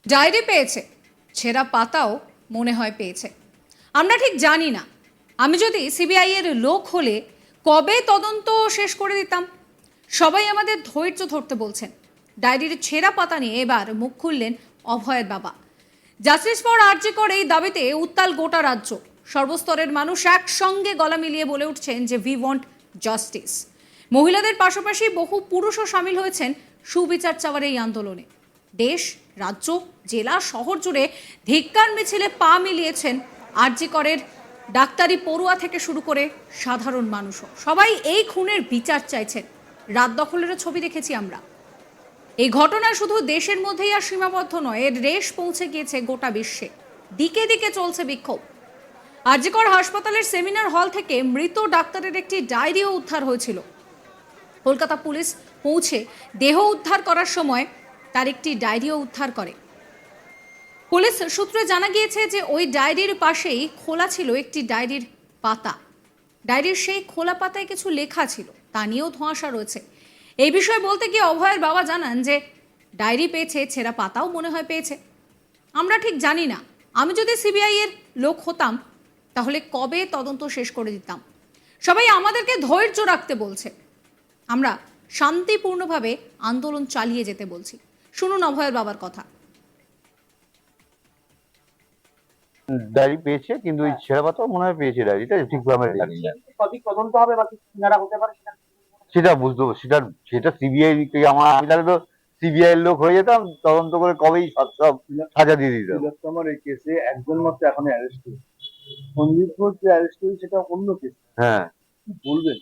Diary পেয়েছে, ছেঁড়া পাতাও মনে হয় পেয়েছে। আমরা ঠিক জানি না। আমি যদি সিবিআই এর লোক হলে কবে তদন্ত শেষ করে দিতাম। সবাই আমাদের ধৈর্য ধরতে বলছেন। ডায়েরির ছেঁড়া পাতা নিয়ে এবার মুখ খুললেন অভয়ের বাবা। জাস্টিস ফর আরজি কর এই দাবিতে উত্তাল গোটা রাজ্য। সর্বস্তরের মানুষ একসঙ্গে গলা মিলিয়ে বলে উঠছেন যে উই ওয়ান্ট জাস্টিস। মহিলাদের পাশাপাশি বহু পুরুষও সামিল হয়েছেন সুবিচার চাওয়ার এই আন্দোলনে। দেশ, রাজ্য, জেলা, শহর জুড়ে ধিক্কার মিছিলে পা মিলিয়েছেন আরজি করের ডাক্তারি পড়ুয়া থেকে শুরু করে সাধারণ মানুষও। সবাই এই খুনের বিচার চাইছেন। রাত দখলেরও ছবি দেখেছি আমরা। এই ঘটনা শুধু দেশের মধ্যেই আর সীমাবদ্ধ নয়, এর রেশ পৌঁছে গিয়েছে গোটা বিশ্বে। দিকে দিকে চলছে বিক্ষোভ। আরজি কর হাসপাতালের সেমিনার হল থেকে মৃত ডাক্তারের একটি ডায়েরিও উদ্ধার হয়েছিল। কলকাতা পুলিশ পৌঁছে দেহ উদ্ধার করার সময় তার একটি ডায়েরিও উদ্ধার করে। পুলিশ সূত্রে জানা গিয়েছে যে ওই ডায়েরির পাশেই খোলা ছিল একটি ডায়েরির পাতা। ডায়েরির সেই খোলা পাতায় কিছু লেখা ছিল, তা নিয়েও ধোঁয়াশা রয়েছে। এই বিষয়ে বলতে গিয়ে অভয়ের বাবা জানান যে ডায়েরি পেয়েছে, ছেঁড়া পাতাও মনে হয় পেয়েছে। আমরা ঠিক জানি না। আমি যদি সিবিআই এর লোক হতাম তাহলে কবে তদন্ত শেষ করে দিতাম। সবাই আমাদেরকে ধৈর্য রাখতে বলছে। আমরা শান্তিপূর্ণভাবে আন্দোলন চালিয়ে যেতে বলছি। শুনুন অভয়ের বাবার কথা। ডায়েরি পেয়েছে, কিন্তু ওই ছেঁড়া পাতাও মনে হয় পেয়েছে। ডায়েরিটা ঠিকভাবে আমরা জানি না। সঠিক তদন্ত হবে বা কিছু কিনারা হতে পারে সেটা সেটা বুঝতে সেটা সেটা সিবিআই আমি তাহলে তো সিবিআই এর লোক হয়ে যেতাম, তদন্ত করে কবেই সব সব সাজা দিয়ে দিতাম। তিলোত্তমার এই কেসে একজন মাত্র এখন অ্যারেস্ট হয়েছে। সন্দীপ ঘোষ যে অ্যারেস্ট হয়েছে সেটা অন্য কেস। হ্যাঁ, কি বলবেন?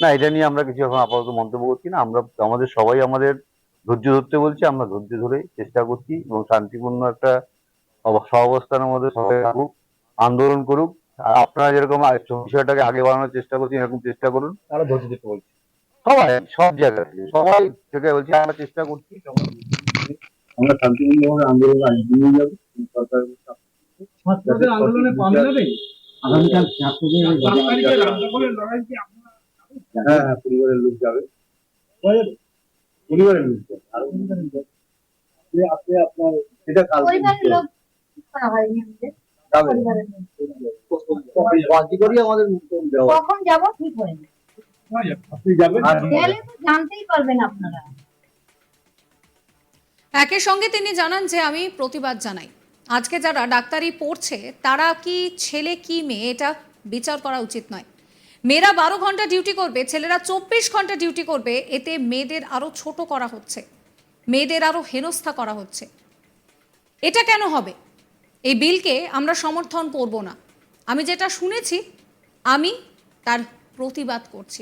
না, এটা নিয়ে আমরা কিছু এখন আপাতত মন্তব্য করছি না। আমরা সবাই আমাদের ধৈর্য ধরতে বলছি। আমরা ধৈর্য ধরে চেষ্টা করছি এবং শান্তিপূর্ণ একটা সহাবস্থানের মধ্যে সবাই থাকুক, আন্দোলন করুক। আর আপনারা যেরকম বিষয়টাকে আগে বাড়ানোর চেষ্টা করছেন, এরকম চেষ্টা করুন। তারা ধৈর্য ধরতে বলছে। সবাই, সব জায়গা থেকে সবাই থেকে বলছি, আমরা চেষ্টা করছি। আমরা শান্তিপূর্ণভাবে আন্দোলন এগিয়ে যাবো। সরকার ছাত্রদের আন্দোলনে পা মেলাবেন? আগামীকাল ছাত্রদের হ্যাঁ হ্যাঁ, পরিবারের লোক যাবে। পরিবারের লোক যাবে। আর আপনি আপনার সেটা কাল পরিবারের লোক করা হয়নি আমাদের। যাবে। পরিবারের লোক। বাকি করি আমাদের দেওয়া। কখন যাব ঠিক হয়নি। আপনি যাবেন? গেলে তো জানতেই পারবেন আপনারা। একই সঙ্গে তিনি জানান যে আমি প্রতিবাদ জানাই। আজকে যারা ডাক্তারি পড়ছে তারা কি ছেলে কি মেয়ে এটা বিচার করা উচিত নয়। মেয়েরা 12 ঘন্টা ডিউটি করবে, ছেলেরা 24 ঘন্টা ডিউটি করবে। এতে মেয়েদের আরো ছোট করা হচ্ছে, মেয়েদের আরো হেনস্থা করা হচ্ছে। এটা কেন হবে? এই বিলকে আমরা সমর্থন করব না। আমি যেটা শুনেছি আমি তার প্রতিবাদ করছি।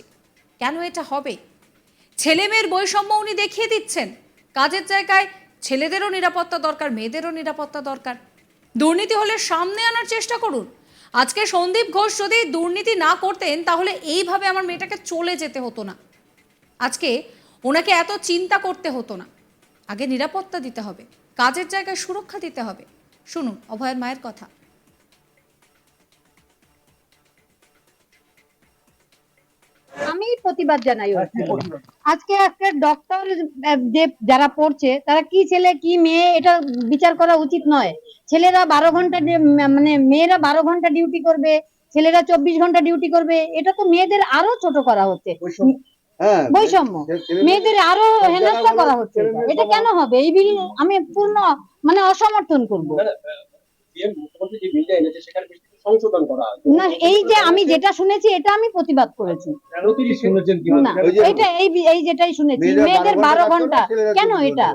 কেন এটা হবে? ছেলে মেয়ের বৈষম্য উনি দেখিয়ে দিচ্ছেন। কাজের জায়গায় ছেলেদেরও নিরাপত্তা দরকার, মেয়েদেরও নিরাপত্তা দরকার। দুর্নীতি হলে সামনে আনার চেষ্টা করুন। আজকে সন্দীপ ঘোষ যদি দুর্নীতি না করতেন তাহলে এইভাবে আমার মেয়েটাকে চলে যেতে হতো না। আজকে ওনাকে এত চিন্তা করতে হতো না। আগে নিরাপত্তা দিতে হবে, কাজের জায়গায় সুরক্ষা দিতে হবে। শুনুন অভয়ের মায়ের কথা। আমি প্রতিবাদ জানাই ওর। আজকে একটা ডক্টর যে যারা পড়ছে তারা কি ছেলে কি মেয়ে এটা বিচার করা উচিত নয়। ছেলেরা 12 ঘন্টা মানে মেয়েরা 12 ঘন্টা ডিউটি করবে, ছেলেরা 24 ঘন্টা ডিউটি করবে। এটা তো মেয়েদের আরো ছোট করা হচ্ছে। হ্যাঁ, বৈষম্য, মেয়েদের আরো হেনস্থা করা হচ্ছে। এটা কেন হবে? এই বিল আমি পূর্ণ মানে অসমর্থন করব। সংশোধন করা আছে না, এই যে আমি যেটা শুনেছি এটা আমি প্রতিবাদ করেছি। কেন তিনি শুনেছেন কি না, এটা এই যেটাই শুনেছি মেয়েদের 12 ঘন্টা কেন এটা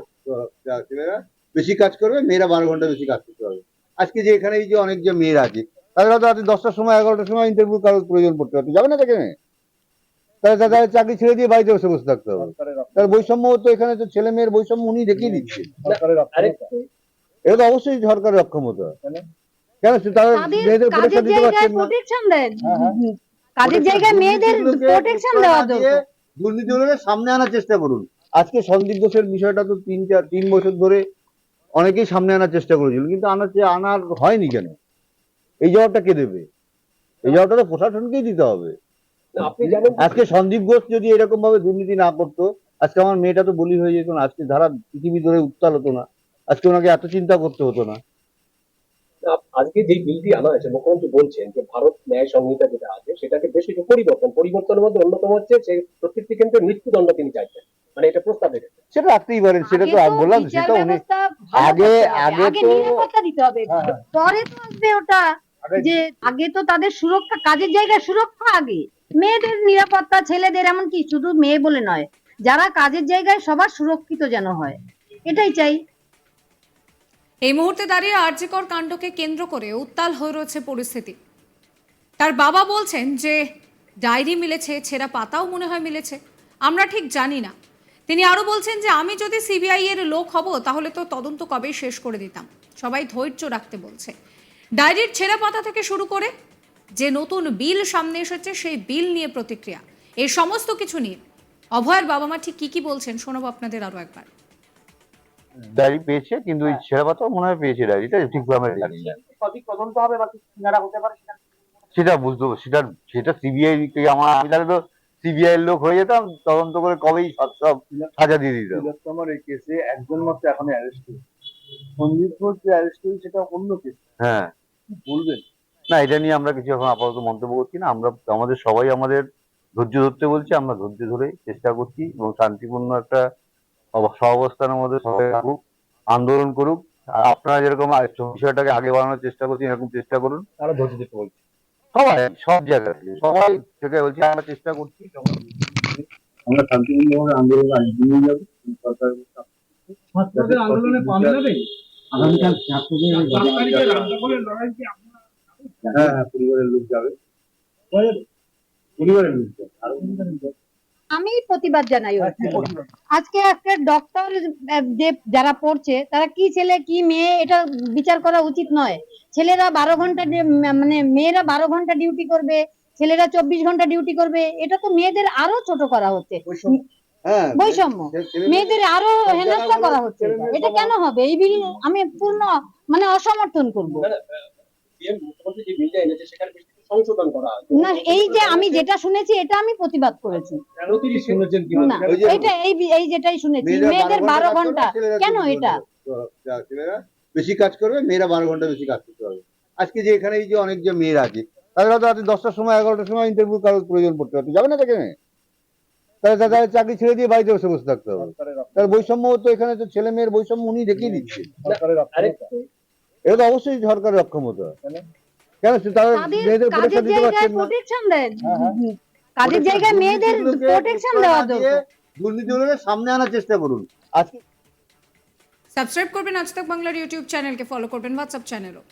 ছেলেরা বেশি কাজ করবে, মেয়েরা 12 ঘন্টা বেশি কাজ করতে হবে। আজকে যে এখানে এই যে অনেক যে মেয়েরা আছে, তারা হয়তো রাতে 10টার সময় 11টার সময় ইন্টারভিউ কারোর প্রয়োজন পড়তে পারতো, যাবে না সেখানে? তাহলে তাদের চাকরি ছেড়ে দিয়ে বাড়িতে বসে বসে থাকতে হবে। তার বৈষম্য তো এখানে তো ছেলে মেয়ের বৈষম্য উনি দেখিয়ে দিচ্ছে। এটা তো অবশ্যই সরকারের অক্ষমতা। কেন তারা মেয়েদের কাজের প্রোটেকশন দিতে জায়গায় পারছেন না? প্রোটেকশন দেন। কাজের জায়গায় মেয়েদের প্রোটেকশন দেওয়া দরকার। দুর্নীতি হলে সামনে আনার চেষ্টা করুন। আজকে সন্দীপ ঘোষের বিষয়টা তো 3 বছর ধরে অনেকেই সামনে আনার চেষ্টা করেছিল, কিন্তু আনার হয়নি কেন? এই জবাবটা কে দেবে? এই জবাবটা তো প্রশাসনকেই দিতে হবে। আজকে সন্দীপ ঘোষ যদি এরকম ভাবে দুর্নীতি না করতো, আজকে আমার মেয়েটা তো বলি হয়ে যেত না, আজকে ধারা পৃথিবী ধরে উত্তাল হতো না। আজকে ওনাকে এত চিন্তা করতে হতো না। আজকে যে বিলটি আনা হয়েছে মুখ্যমন্ত্রী বলছেন যে ভারত ন্যায় সংহিতা যেটা আছে সেটাকে বেশ কিছু পরিবর্তনের মধ্যে অন্যতম হচ্ছে সেই প্রত্যেকটি ক্ষেত্রে মৃত্যুদণ্ড তিনি চাইছেন, মানে এটা প্রস্তাব রেখেছেন। সেটা রাখতেই পারেন, সেটা তো আমি বললাম, বিচার সেটা উনি ব্যবস্থা ভালো আগে করতে হবে। আগে আগে তো নিরাপত্তা দিতে হবে, পরে তো আসবে ওটা, যে আগে তো তাদের সুরক্ষা, কাজের জায়গায় সুরক্ষা আগে, মেয়েদের নিরাপত্তা, ছেলেদের, এমনকি শুধু মেয়ে বলে নয়, যারা কাজের জায়গায় সবার সুরক্ষিত যেন হয়, এটাই চাই। এই মুহূর্তে দাঁড়িয়ে আরজিকর কাণ্ডকে কেন্দ্র করে উত্তাল হয়ে রয়েছে পরিস্থিতি। তার বাবা বলছেন যে ডায়েরি মিলেছে, ছেঁড়া পাতাও মনে হয় মিলেছে, আমরা ঠিক জানি না। তিনি আরও বলছেন যে আমি যদি সিবিআই এর লোক হব তাহলে তো তদন্ত কবেই শেষ করে দিতাম। সবাই ধৈর্য রাখতে বলছে। ডায়েরির ছেঁড়া পাতা থেকে শুরু করে যে নতুন বিল সামনে এসেছে সেই বিল নিয়ে প্রতিক্রিয়া, এই সমস্ত কিছু নিয়ে অভয়ের বাবা মা ঠিক কি বলছেন শোনাবো আপনাদের আরো একবার। ডায়েরি পেয়েছে, কিন্তু ওই ছেঁড়া পাতাও মনে হয় পেয়েছে, ডায়েরিটা ঠিকভাবে জানি না। সঠিক তদন্ত হবে বা কিছু কিনারা হতে পারে সেটা সেটা বুঝতে পারবো, সেটা সিবিআই থেকে আমি তাহলে তো সিবিআই এর লোক হয়ে যেতাম, তদন্ত করে কবেই সব সাজা দিয়ে দিতাম। তিলোত্তমার এই কেসে একজন মাত্র এখনো অ্যারেস্ট হয়েছে। সন্দীপ ঘোষ যে অ্যারেস্ট হয়েছে সেটা অন্য কেস, হ্যাঁ, বলবেন? না এটা নিয়ে আমরা কিছু এখন আপাতত মন্তব্য করছি না। আমরা আমাদের সবাই আমাদের ধৈর্য ধরতে বলছি, আমরা ধৈর্য ধরে চেষ্টা করছি এবং শান্তিপূর্ণ একটা সহাবস্থানের মধ্যে সবাই থাকুক, আন্দোলন করুক। আর আপনারা যেরকম বিষয়টাকে আগে বাড়ানোর চেষ্টা করছেন, এরকম চেষ্টা করুন। তারা ধৈর্য দিতে বলছে। সবাই সব জায়গা থেকে সবাই থেকে বলছি, আমরা চেষ্টা করছি। আমরা শান্তিপূর্ণভাবে আন্দোলন এগিয়ে যাবো। সরকার ছাত্রদের আন্দোলনে পা মেলাবে? আগামীকাল ছাত্রদের হ্যাঁ হ্যাঁ, পরিবারের লোক যাবে, পরিবারের লোক যাবে। আর আমি প্রতিবাদ জানাই ওর থেকে। আজকে একটা ডক্টর যে যারা পড়ছে তারা কি ছেলে কি মেয়ে এটা বিচার করা উচিত নয়। ছেলেরা 12 ঘন্টা মানে মেয়েরা 12 ঘন্টা ডিউটি করবে, ছেলেরা 24 ঘন্টা ডিউটি করবে, এটা তো মেয়েদের আরো ছোট করা হচ্ছে, হ্যাঁ, বৈষম্য, মেয়েদের আরো হেনস্থা করা হচ্ছে। এটা কেন হবে? এই বিল আমি পূর্ণ মানে অসমর্থন করব। মুখ্যমন্ত্রী যে বিলটা এনেছে সেখানে বেশ কিছু সংশোধন করা আছে। না, এই যে আমি যেটা শুনেছি এটা আমি প্রতিবাদ করেছি। কেন তিনি শুনেছেন কি না, এটা এই যেটাই শুনেছি, মেয়েদের 12 ঘন্টা কেন এটা? ছেলেরা বেশি কাজ করবে, মেয়েরা 12 ঘন্টা বেশি কাজ করতে হবে। আজকে যে এখানে এই যে অনেক যে মেয়েরা আছে, তাদের হয়তো রাতে 10টার সময় 11টার সময় ইন্টারভিউ কারোর প্রয়োজন পড়তে হতো, যাবে না সেখানে? তাহলে তাদের চাকরি ছেড়ে দিয়ে বাড়িতে বসে থাকতে হবে। তার বৈষম্য তো এখানে তো ছেলে মেয়ের বৈষম্য উনি দেখিয়ে দিচ্ছে। এটা তো অবশ্যই সরকারের অক্ষমতা। কেন তারা মেয়েদের কাজের প্রোটেকশন দিতে জায়গায় পারছেন না? প্রোটেকশন দেন, কাজের জায়গায় মেয়েদের প্রোটেকশন দেওয়া দরকার। দুর্নীতি হলে সামনে আনার চেষ্টা করুন। আজকে সাবস্ক্রাইব করবেন আজ তাক বাংলার ইউটিউব চ্যানেলকে, ফলো করবেন হোয়াটসঅ্যাপ চ্যানেলও।